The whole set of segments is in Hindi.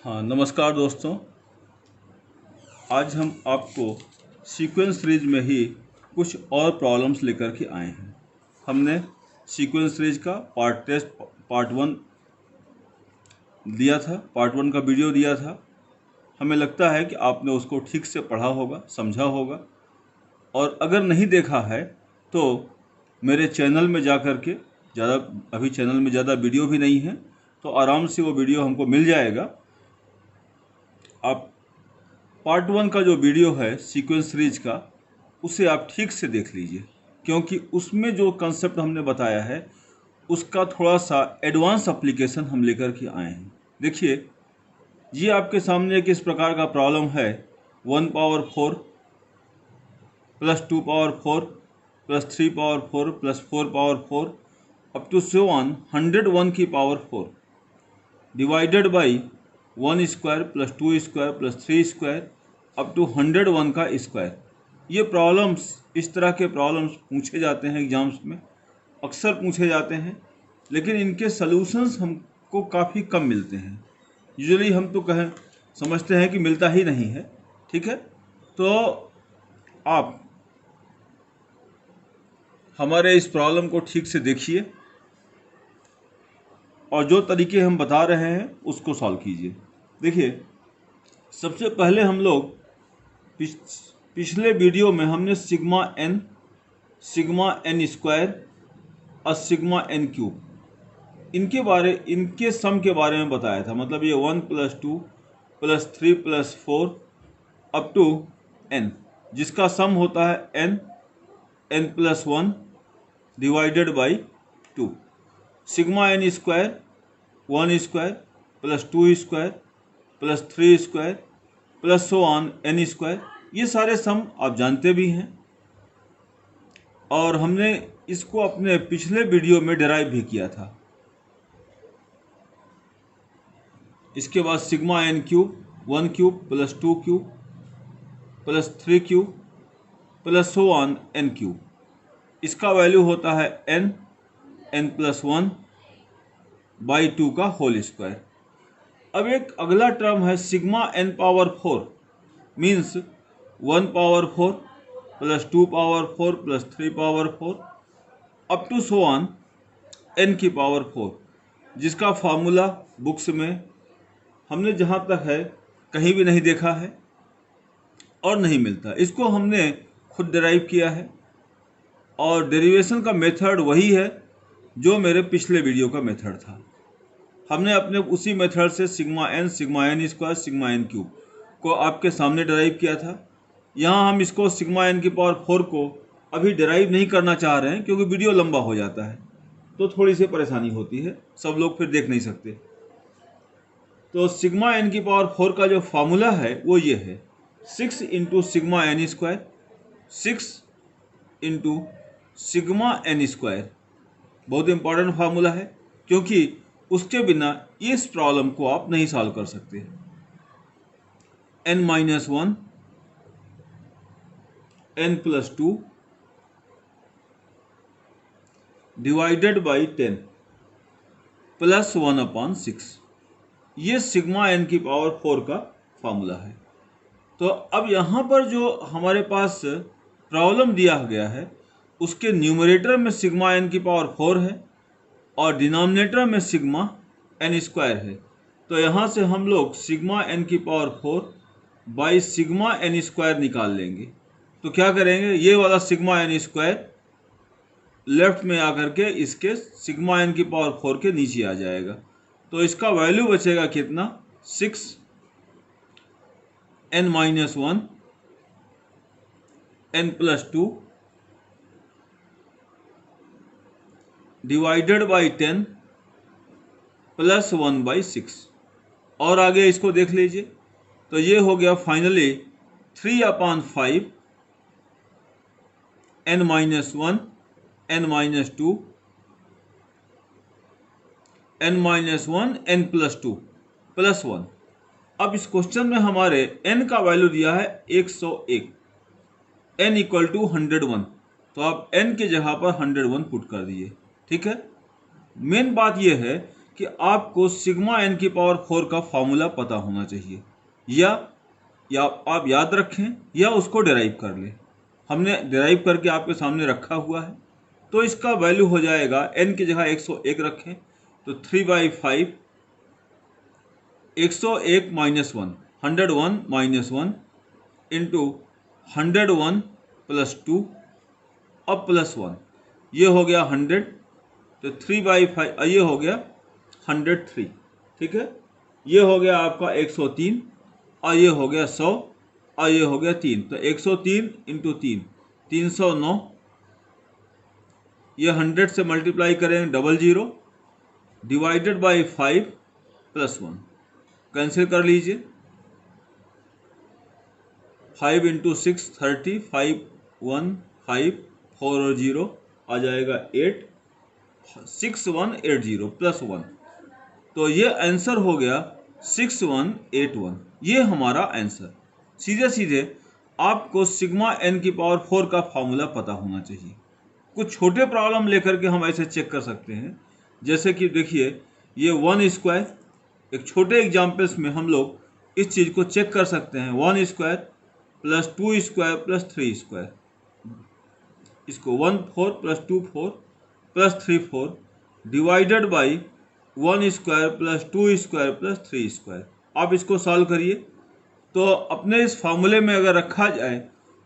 हाँ, नमस्कार दोस्तों। आज हम आपको सीक्वेंस सीरीज में ही कुछ और प्रॉब्लम्स लेकर के आए हैं। हमने सीक्वेंस सीरीज का पार्ट वन दिया था, पार्ट वन का वीडियो दिया था। हमें लगता है कि आपने उसको ठीक से पढ़ा होगा, समझा होगा, और अगर नहीं देखा है तो मेरे चैनल में जा कर के अभी चैनल में ज़्यादा वीडियो भी नहीं है, तो आराम से वो वीडियो हमको मिल जाएगा। आप पार्ट वन का जो वीडियो है सीक्वेंस सीरीज का, उसे आप ठीक से देख लीजिए, क्योंकि उसमें जो कंसेप्ट हमने बताया है उसका थोड़ा सा एडवांस एप्लीकेशन हम लेकर के आए हैं। देखिए, ये आपके सामने किस प्रकार का प्रॉब्लम है। 1 power 4 plus 2 power 4 plus 3 power 4 plus 4 power 4 up to 101 की power 4 divided by 1 square plus 2 square plus 3 square up to 101 का स्क्वायर। ये प्रॉब्लम्स, इस तरह के प्रॉब्लम्स पूछे जाते हैं एग्जाम्स में, अक्सर पूछे जाते हैं, लेकिन इनके सलूशंस हमको काफ़ी कम मिलते हैं। यूजुअली हम तो समझते हैं कि मिलता ही नहीं है। ठीक है, तो आप हमारे इस प्रॉब्लम को ठीक से देखिए और जो तरीके हम बता रहे हैं उसको सॉल्व कीजिए। देखिए, सबसे पहले हम लोग पिछले वीडियो में हमने सिग्मा एन स्क्वायर और सिग्मा एन क्यूब इनके सम के बारे में बताया था। मतलब ये 1 plus 2 plus 3 plus 4 up to n, जिसका सम होता है n plus 1 divided by 2। Sigma n square 1 square plus 2 square plus 3 square plus so on n square. ये सारे सम आप जानते भी हैं और हमने इसको अपने पिछले वीडियो में डिराइव भी किया था। इसके बाद sigma n cube 1 cube plus 2 cube plus 3 cube plus so on n cube. इसका वैल्यू होता है एन प्लस 1 बाई 2 का होल स्क्वायर। अब एक अगला टर्म है sigma n power 4, means 1 power 4 plus 2 power 4 plus 3 power 4 up to so on n की पावर 4, जिसका फार्मूला बुक्स में हमने जहाँ तक है कहीं भी नहीं देखा है और नहीं मिलता। इसको हमने खुद डिराइव किया है और डेरिवेशन का मेथड वही है जो मेरे पिछले वीडियो का मेथड था। हमने अपने उसी मेथड से sigma n square sigma n cube को आपके सामने डिराइव किया था। यहाँ हम इसको सिग्मा एन की पावर 4 को अभी डिराइव नहीं करना चाह रहे हैं, क्योंकि वीडियो लंबा हो जाता है तो थोड़ी सी परेशानी होती है, सब लोग फिर देख नहीं सकते। तो सिग्मा एन की पावर 4 का जो फार्मूला है वो ये है 6 into sigma n square 6 into sigma n square. बहुत इंपॉर्टेंट फार्मूला है, क्योंकि उसके बिना इस प्रॉब्लम को आप नहीं सॉल्व कर सकते। n-1 n plus 2 divided by 10 plus 1/6। ये सिग्मा एन की पावर 4 का फार्मूला है। तो अब यहाँ पर जो हमारे पास प्रॉब्लम दिया गया है उसके न्यूमरेटर में सिग्मा एन की पावर 4 है और डिनोमिनेटर में सिग्मा एन स्क्वायर है। तो यहाँ से हम लोग सिग्मा एन की power 4 by sigma n square निकाल लेंगे। तो क्या करेंगे, ये वाला सिग्मा एन स्क्वायर लेफ्ट में आकर के इसके सिग्मा एन की पावर 4 के नीचे आ जाएगा। तो इसका वैल्यू बचेगा कितना, 6 n-1 n plus 2 divided by 10 plus 1/6। और आगे इसको देख लीजिए, तो ये हो गया finally 3/5 n-1 n-2 n-1 n plus 2 plus 1। अब इस क्वेश्चन में हमारे n का वैल्यू दिया है 101, n इक्वल टू 101, तो आप n की जगह पर 101 पुट कर दिए। ठीक है, मेन बात यह है कि आपको सिग्मा एन की पावर 4 का फॉर्मूला पता होना चाहिए, या आप याद रखें या उसको डिराइव कर लें। हमने डिराइव करके आपके सामने रखा हुआ है। तो इसका वैल्यू हो जाएगा, एन की जगह 101 रखें तो 3/5 101 माइनस 1 101 माइनस 1 इंटू 101 प्लस 2 अब प्लस 1, ये हो गया 100, तो 3/5 ये हो गया 103। ठीक है, ये हो गया आपका 103 और ये हो गया 100 और ये हो गया 3, तो 103 इंटू 3 309, ये 100 से मल्टीप्लाई करेंगे 00 डिवाइडेड बाई 5 प्लस 1, कैंसिल कर लीजिए। 5 इंटू 6 30, 5 1 5 4 और 0 आ जाएगा 8 6180 प्लस 1, तो ये आंसर हो गया 6181। ये हमारा आंसर। सीधे सीधे आपको सिग्मा एन की पावर 4 का फॉर्मूला पता होना चाहिए। कुछ छोटे प्रॉब्लम लेकर के हम ऐसे चेक कर सकते हैं, जैसे कि देखिए ये 1 स्क्वायर, एक छोटे एग्जाम्पल्स में हम लोग इस चीज़ को चेक कर सकते हैं। 1 square plus 2 square plus 3 square, इसको 1 4 plus 2 4 plus 3 4 divided by 1 square plus 2 square plus 3 square. आप इसको सॉल्व करिए तो अपने इस फॉर्मूले में अगर रखा जाए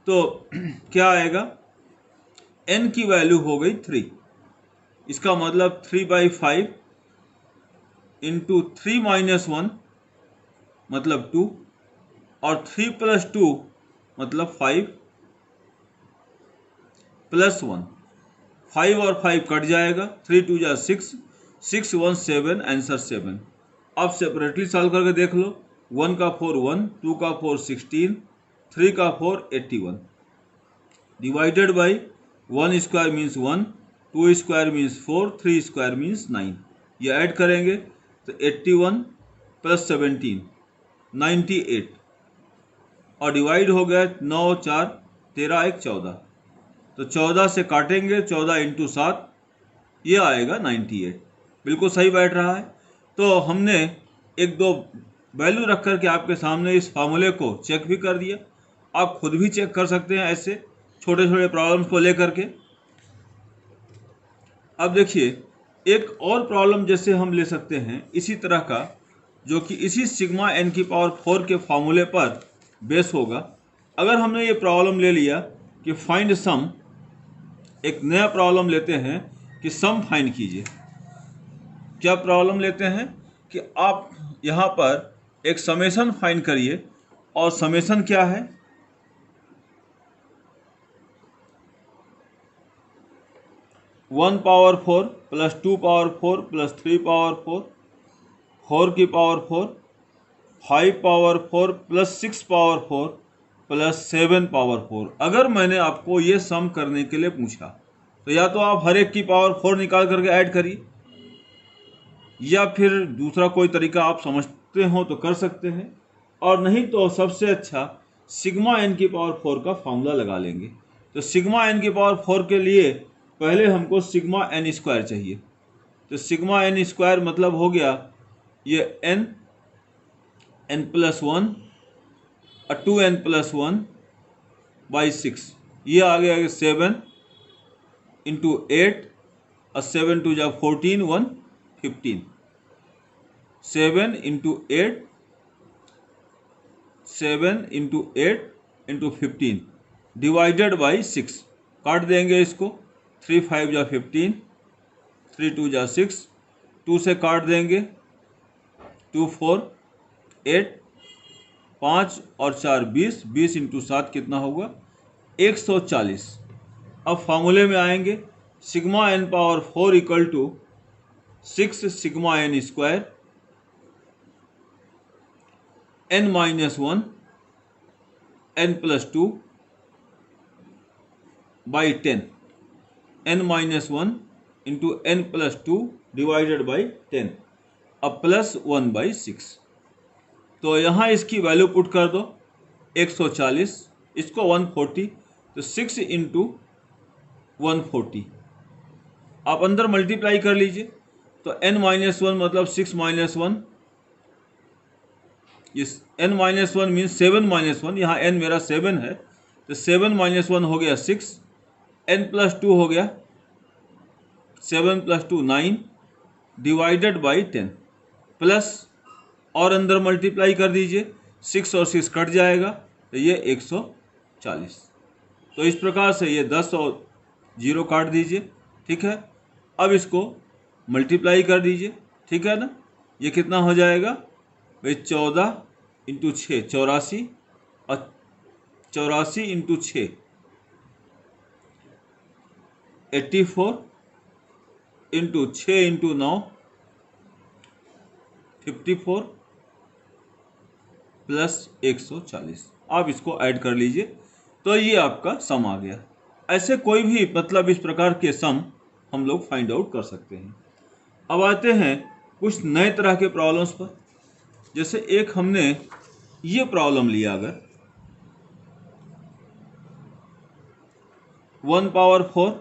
तो क्या आएगा, n की वैल्यू हो गई 3, इसका मतलब 3/5 इंटू 3 माइनस 1 मतलब 2 और 3 प्लस 2 मतलब 5 प्लस 1, 5 और 5 कट जाएगा, 3 2 जा 6 6 1 7, आंसर 7। अब सेपरेटली सॉल्व करके देख लो, 1 का 4 1, 2 का 4 16, 3 का 4 81 divided by 1 square means 1, 2 square means 4, 3 square means 9। ये ऐड करेंगे तो 81 प्लस 17 98 और डिवाइड हो गया 9 4 13 1 14, तो 14 से काटेंगे 14 इंटू 7, ये आएगा 98। बिल्कुल सही बैठ रहा है। तो हमने एक दो वैल्यू रख कर के आपके सामने इस फार्मूले को चेक भी कर दिया। आप खुद भी चेक कर सकते हैं ऐसे छोटे छोटे प्रॉब्लम्स को लेकर के। अब देखिए एक और प्रॉब्लम जैसे हम ले सकते हैं इसी तरह का, जो कि इसी सिग्मा एन की पावर 4 के फार्मूले पर बेस होगा। अगर हमने ये प्रॉब्लम ले लिया कि फाइंड सम, एक नया प्रॉब्लम लेते हैं कि सम फाइंड कीजिए। क्या प्रॉब्लम लेते हैं कि आप यहाँ पर एक समेशन फाइंड करिए, और समेशन क्या है, one power 4 plus 2 power 4 plus 3 power 4, 4 की power 4, 5 power 4 plus 6 power 4 plus 7 power 4। अगर मैंने आपको ये सम करने के लिए पूछा तो या तो आप हर एक की पावर 4 निकाल करके ऐड करिए, या फिर दूसरा कोई तरीका आप समझते हो तो कर सकते हैं, और नहीं तो सबसे अच्छा सिग्मा एन की पावर 4 का फॉर्मूला लगा लेंगे। तो सिग्मा एन की पावर 4 के लिए पहले हमको सिग्मा एन स्क्वायर चाहिए। तो सिग्मा एन स्क्वायर मतलब हो गया ये एन प्लस 1 और 2n प्लस 1 बाई 6, ये आ गया 7 इंटू 8 और 7 2 जा 14 1 15, 7 into 8 7 into 8 into 15 divided by 6, काट देंगे इसको, 3 5 जा 15, 3 2 जा 6, 2 से काट देंगे 2 4 8, 5 और 4 20, 20 इंटू 7 कितना होगा 140। अब फार्मूले में आएंगे, sigma n power 4 equal to 6 sigma n square n minus 1 n plus 2 by 10, n minus 1 into n plus 2 divided by 10, अब प्लस 1 बाई 6। तो यहाँ इसकी वैल्यू पुट कर दो 140, इसको 140, तो 6 इंटू 140, आप अंदर मल्टीप्लाई कर लीजिए, तो n-1 मतलब 6 - 1, इस n-1 मीन्स 7 - 1, यहाँ n मेरा 7 है, तो 7 - 1 हो गया 6, n + 2 हो गया 7 + 2 9 डिवाइडेड बाई 10 प्लस, और अंदर मल्टीप्लाई कर दीजिए, 6 और 6 कट जाएगा तो ये 140। तो इस प्रकार से ये 10 और 0 काट दीजिए, ठीक है। अब इसको मल्टीप्लाई कर दीजिए, ठीक है ना। ये कितना हो जाएगा भाई, 14 × 6 84, और 84 × 6 84, × 6 × 9 54 प्लस 140। आप इसको ऐड कर लीजिए तो ये आपका सम आ गया। ऐसे कोई भी मतलब इस प्रकार के सम हम लोग फाइंड आउट कर सकते हैं। अब आते हैं कुछ नए तरह के प्रॉब्लम्स पर। जैसे एक हमने ये प्रॉब्लम लिया, अगर 1^4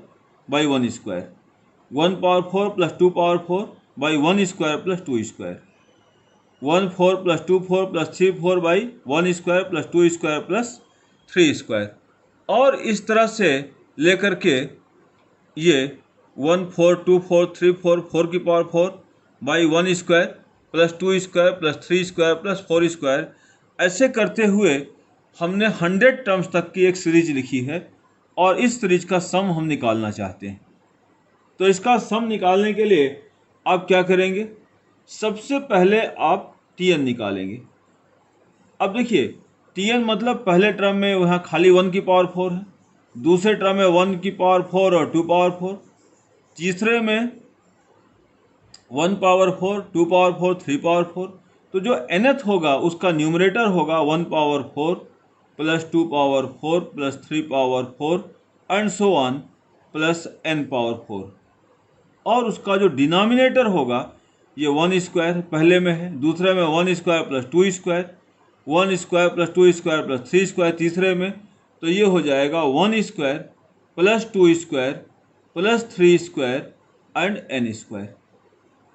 by 1² 1^4 + 2^4 by 1² + 2², 1 4 + 2 4 + 3 4 by 1² + 2² + 3², और इस तरह से लेकर के ये 1 4 2 4 3 4 4^4 by 1² + 2² + 3² + 4², ऐसे करते हुए हमने 100 टर्म्स तक की एक सीरीज लिखी है, और इस सीरीज का सम हम निकालना चाहते हैं। तो इसका सम निकालने के लिए आप क्या करेंगे, सबसे पहले आप Tn निकालेंगे। अब देखिए, Tn मतलब पहले टर्म में यहाँ खाली 1^4 है, दूसरे टर्म में 1^4 और 2^4, तीसरे में 1^4 2^4 3^4। तो जो nth होगा उसका न्यूमरेटर होगा 1^4 + 2^4 + 3^4 and so on plus n^4, और उसका जो डिनोमिनेटर होगा ये 1² पहले में है, दूसरे में 1² + 2², 1² + 2² + 3², तीसरे में, तो ये हो जाएगा 1² + 2² + 3² एंड n²।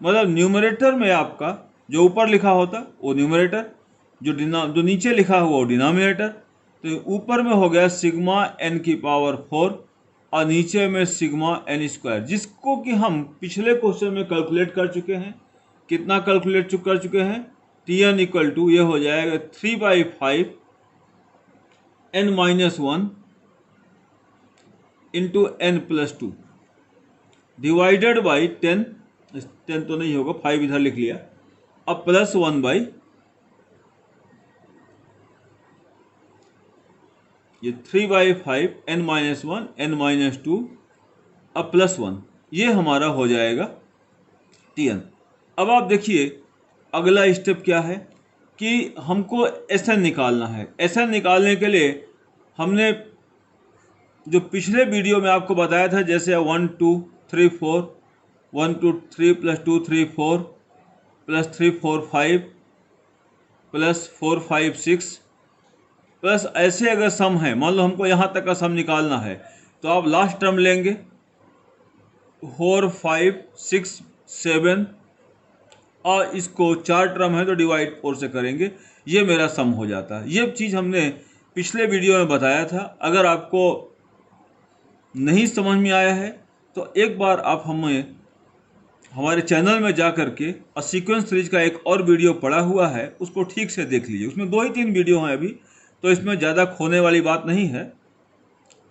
मतलब न्यूमरेटर में आपका जो ऊपर लिखा होता वो न्यूमरेटर, जो नीचे लिखा हुआ वो डिनोमिनेटर। तो ऊपर में हो गया सिग्मा n⁴ और नीचे में सिग्मा n², जिसको कि हम पिछले क्वेश्चन में कैलकुलेट कर चुके हैं। कितना कैलकुलेट कर चुके हैं, Tn = ये हो जाएगा 3/5 n-1 × n + 2 डिवाइडेड बाई 10 तो नहीं होगा, 5 इधर लिख लिया, अब +1/, ये 3/5 n-1 n-2 अब +1, ये हमारा हो जाएगा Tn। अब आप देखिए अगला स्टेप क्या है कि हमको Sn निकालना है। Sn निकालने के लिए हमने जो पिछले वीडियो में आपको बताया था, जैसे 1 2 3 4 1 2 3 + 2 3 4 + 3 4 5 + 4 5 6 प्लस, ऐसे अगर सम है, मान लो हमको यहाँ तक का सम निकालना है, तो आप लास्ट टर्म लेंगे 4 5 6 7, और इसको 4 टर्म है तो डिवाइड 4 से करेंगे, ये मेरा सम हो जाता है। ये चीज़ हमने पिछले वीडियो में बताया था। अगर आपको नहीं समझ में आया है तो एक बार आप हमारे चैनल में जा करके और सीक्वेंस सीरीज का एक और वीडियो पड़ा हुआ है, उसको ठीक से देख लीजिए। उसमें 2 ही 3 वीडियो हैं अभी, तो इसमें ज़्यादा खोने वाली बात नहीं है।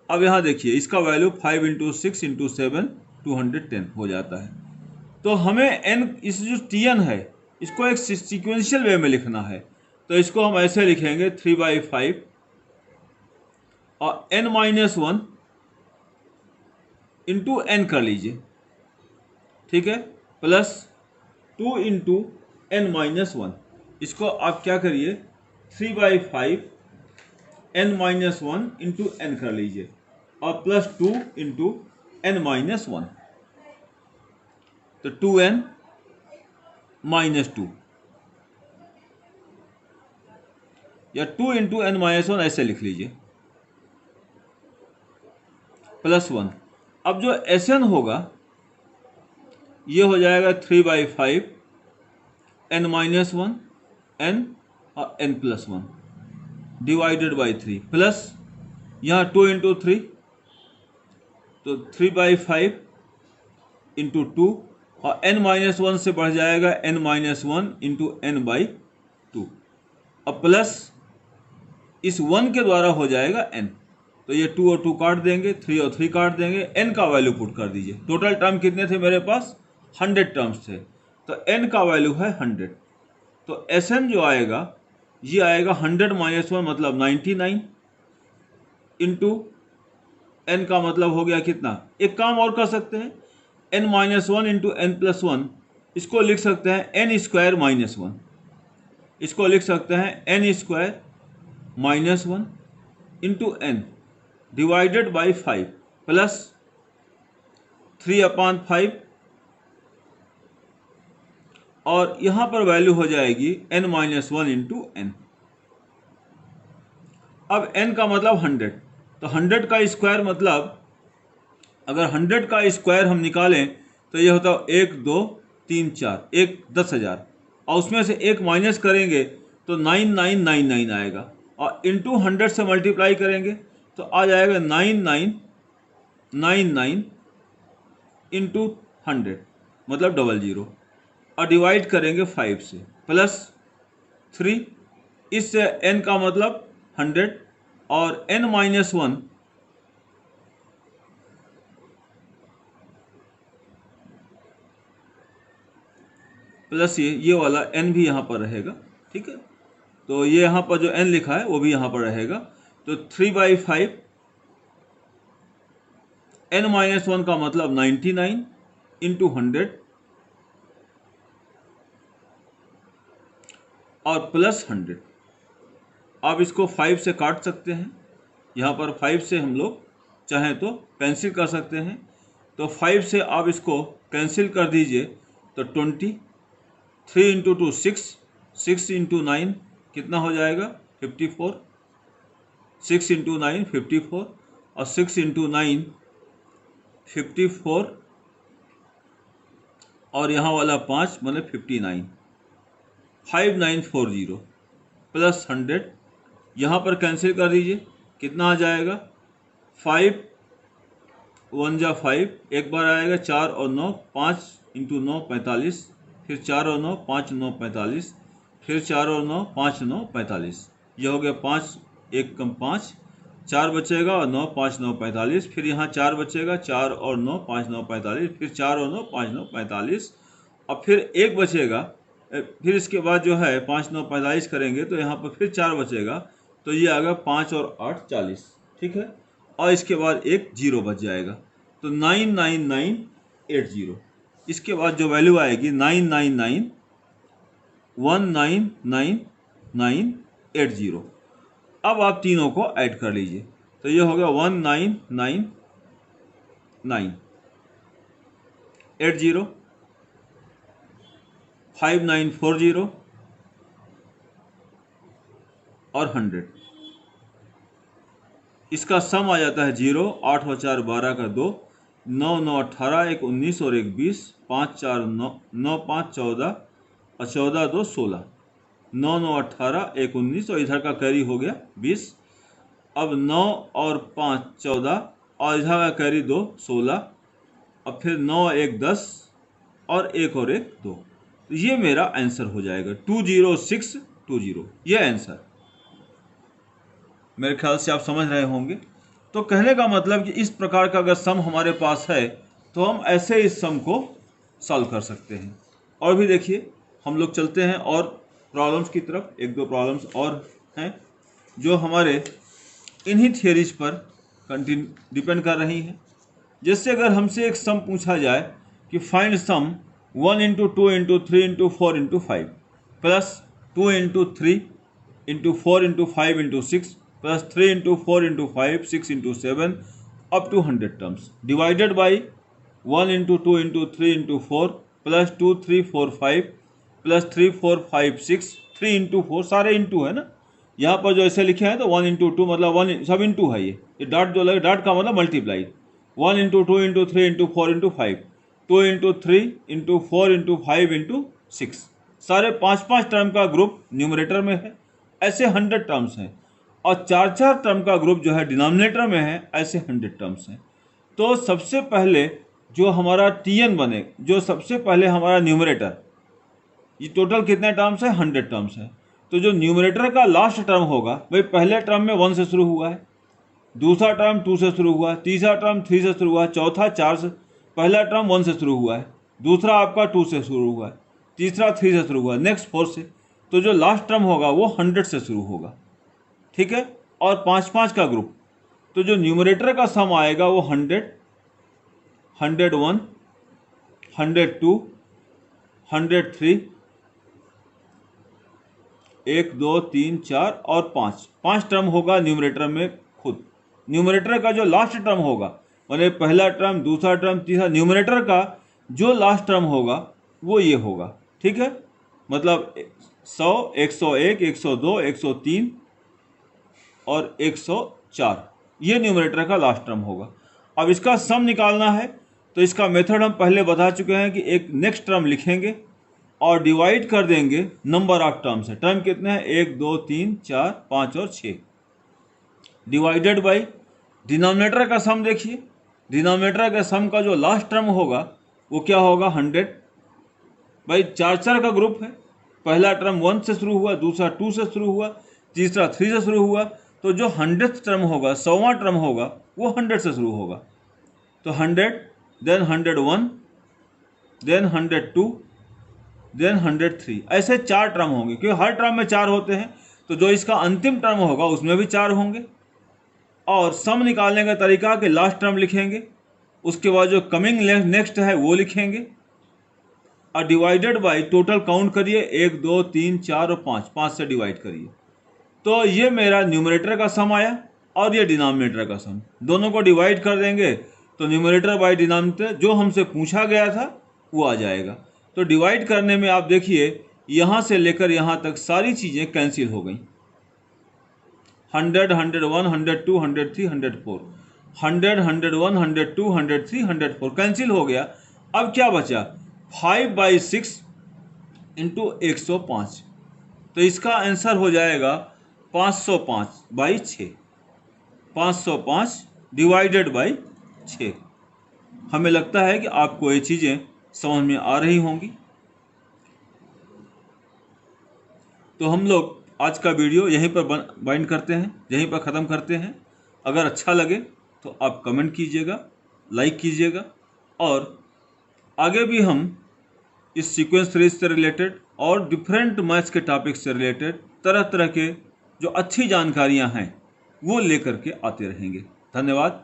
अब यहाँ देखिए, इसका वैल्यू 5 × 6 × 7 210 हो जाता है। तो हमें n, इस जो Tn है, इसको एक सीक्वेंशियल वे में लिखना है। तो इसको हम ऐसे लिखेंगे 3/5 और n-1 × n कर लीजिए, ठीक है, +2 × n-1। इसको आप क्या करिए, 3/5 n-1 × n कर लीजिए, और +2 × n-1, तो 2n - 2 या 2 × n-1 ऐसे लिख लीजिए, +1। अब जो Sn होगा ये हो जाएगा 3/5 n-1 n और n+1 डिवाइडेड बाई 3 प्लस यहाँ 2 इंटू 3 तो 3/5 इंटू 2 और n-1 से बढ़ जाएगा n-1 इंटू n/2 अब प्लस इस 1 के द्वारा हो जाएगा n, तो ये 2 और 2 काट देंगे, 3 और 3 काट देंगे, n का वैल्यू पुट कर दीजिए। टोटल टर्म कितने थे मेरे पास? 100 टर्म्स थे, तो n का वैल्यू है 100। तो Sn जो आएगा ये आएगा 100-1 मतलब 99 इंटू n का मतलब हो गया कितना? एक काम और कर सकते हैं, n-1 इंटू n+1 इसको लिख सकते हैं n² -1, इसको लिख सकते हैं n² -1 into n divided by 5 plus 3/5 और यहाँ पर वैल्यू हो जाएगी n-1 इंटू n। अब n का मतलब 100, तो 100 का स्क्वायर मतलब अगर 100 का स्क्वायर हम निकालें तो ये होता है 1 2 3 4 1 10,000 और उसमें से एक माइनस करेंगे तो 9999 आएगा और इंटू 100 से मल्टीप्लाई करेंगे तो आ जाएगा 9999 इंटू 100 मतलब 00 और डिवाइड करेंगे 5 से प्लस 3, इससे n का मतलब 100 और n-1 प्लस ये वाला n भी यहाँ पर रहेगा, ठीक है। तो ये यहाँ पर जो n लिखा है वो भी यहाँ पर रहेगा, तो 3/5 n-1 का मतलब 99 इंटू 100 और प्लस 100। आप इसको 5 से काट सकते हैं, यहाँ पर 5 से हम लोग चाहें तो कैंसिल कर सकते हैं, तो 5 से आप इसको कैंसिल कर दीजिए तो 20, 3 इंटू 2 6, 6 इंटू 9 कितना हो जाएगा 54, 6 इंटू 9 54 और 6 इंटू 9 54 और यहाँ वाला 5 मतलब 59, 5940 प्लस 100 यहाँ पर कैंसिल कर दीजिए, कितना आ जाएगा 5 1 जा 5, एक बार आएगा 4 और 9, 5 इंटू 9 45, फिर 4 और 9 5 9 45, फिर 4 और 9 5 9 45, यह हो गया 5 1 कम 5, 4 बचेगा और 9 5 9 45, फिर यहाँ 4 बचेगा, 4 और 9 5 9 45, फिर 4 और 9 5 9 45 और फिर 1 बचेगा, फिर इसके बाद जो है 5 9 45 करेंगे तो यहाँ पर फिर 4 बचेगा, तो ये आ गया 5 और 8 40, ठीक है। और इसके बाद एक 0 बच जाएगा तो 99980। इसके बाद जो वैल्यू आएगी 999199980। अब आप तीनों को ऐड कर लीजिए तो ये हो गया 199980 5940 और 100। इसका सम आ जाता है 0, 8 और 4 12 का 2, 9 9 18, 1 19 और 1 20, 5 4 9 9 5 14 और 14 2 16, 9 9 18, 1 19 और इधर का कैरी हो गया 20। अब 9 और 5 14 और इधर का कैरी 2 16 और फिर 9 1 10 और 1 और 1 2। तो ये मेरा आंसर हो जाएगा 20620, ये आंसर मेरे ख्याल से आप समझ रहे होंगे। तो कहने का मतलब कि इस प्रकार का अगर सम हमारे पास है तो हम ऐसे इस सम को सॉल्व कर सकते हैं। और भी देखिए हम लोग चलते हैं और प्रॉब्लम्स की तरफ, एक दो प्रॉब्लम्स और हैं जो हमारे इन्हीं थियरीज पर डिपेंड कर रही हैं। जैसे अगर हमसे एक सम पूछा जाए कि find sum 1 into 2 into 3 into 4 into 5 plus 2 into 3 into 4 into 5 into 6 plus 3 into 4 into 5 6 into 7 up to 100 terms divided by 1 into 2 into 3 into 4 plus 2 3 4 5 plus 3 4 5 6 3 into 4, सारे इंटू है ना, यहाँ पर जो ऐसे लिखे हैं तो 1 इंटू 2 मतलब 1 सब इंटू है, ये डाट जो लगे डाट का मतलब multiply, 1 into 2 into 3 into 4 into 5 2 into 3 into 4 into 5 into 6, सारे 5-5 टर्म का ग्रुप न्यूमरेटर में है, ऐसे 100 टर्म्स हैं। और 4-4 टर्म का ग्रुप जो है डिनोमिनेटर में है, ऐसे 100 टर्म्स हैं। तो सबसे पहले जो हमारा TN बने, जो सबसे पहले हमारा न्यूमरेटर, ये टोटल कितने टर्म्स है? 100 टर्म्स है। तो जो न्यूमरेटर का लास्ट टर्म होगा, भाई पहले टर्म में 1 से शुरू हुआ है, दूसरा टर्म 2 से शुरू हुआ, तीसरा टर्म 3 से शुरू हुआ, चौथा 4 से, पहला टर्म 1 से शुरू हुआ है, दूसरा आपका 2 से शुरू हुआ है, तीसरा 3 से शुरू हुआ, नेक्स्ट 4 से। तो जो लास्ट टर्म होगा वो 100 से शुरू होगा, ठीक है। और 5-5 का ग्रुप, तो जो न्यूमरेटर का सम आएगा वो 100, 101, 102, 103, 1, 2, 3, 4 और 5 टर्म होगा न्यूमरेटर में खुद। न्यूमरेटर का जो लास्ट टर्म होगा, माने पहला टर्म, दूसरा टर्म, तीसरा, न्यूमरेटर का जो लास्ट टर्म होगा वो ये होगा, ठीक है। मतलब 100, 101, 102, 103 और 104, ये न्यूमरेटर का लास्ट टर्म होगा। अब इसका सम निकालना है, तो इसका मेथड हम पहले बता चुके हैं कि एक नेक्स्ट टर्म लिखेंगे और डिवाइड कर देंगे नंबर ऑफ टर्म से। टर्म कितने हैं? 1, 2, 3, 4, 5 और 6, डिवाइडेड बाई डिनोमिनेटर का सम। देखिए डिनोमिनेटर के सम का जो लास्ट टर्म होगा वो क्या होगा? 100। भाई 4-4 का ग्रुप है, पहला टर्म 1 से शुरू हुआ, दूसरा 2 से शुरू हुआ, तीसरा 3 से शुरू हुआ, तो जो 100th टर्म होगा, 100वां टर्म होगा, वो 100 से शुरू होगा। तो 100, देन 101, देन 102, देन 103, ऐसे 4 टर्म होंगे, क्योंकि हर टर्म में 4 होते हैं। तो जो इसका अंतिम टर्म होगा उसमें भी 4 होंगे। और सम निकालने का तरीका कि लास्ट टर्म लिखेंगे, उसके बाद जो कमिंग नेक्स्ट है वो लिखेंगे, और डिवाइडेड बाय टोटल काउंट करिए, 1, 2, 3, 4 और 5 से डिवाइड करिए। तो ये मेरा न्यूमरेटर का सम आया और ये डिनोमिनेटर का सम, दोनों को डिवाइड कर देंगे तो न्यूमरेटर बाय डिनोमिनेटर जो हमसे पूछा गया था वो आ जाएगा। तो डिवाइड करने में आप देखिए यहाँ से लेकर यहाँ तक सारी चीज़ें कैंसिल हो गई। 100, 101, 102, 103, 104, 100, 101, 102, 103, 104 कैंसिल हो गया। अब क्या बचा? 5/6 इंटू 105। तो इसका आंसर हो जाएगा 505/6, 505 डिवाइडेड बाई 6। हमें लगता है कि आपको ये चीज़ें समझ में आ रही होंगी। तो हम लोग आज का वीडियो यहीं पर बाइंड करते हैं, यहीं पर ख़त्म करते हैं। अगर अच्छा लगे तो आप कमेंट कीजिएगा, लाइक कीजिएगा, और आगे भी हम इस सीक्वेंस सीरीज से रिलेटेड और डिफरेंट मैथ्स के टॉपिक से रिलेटेड तरह तरह के जो अच्छी जानकारियां हैं वो लेकर के आते रहेंगे। धन्यवाद।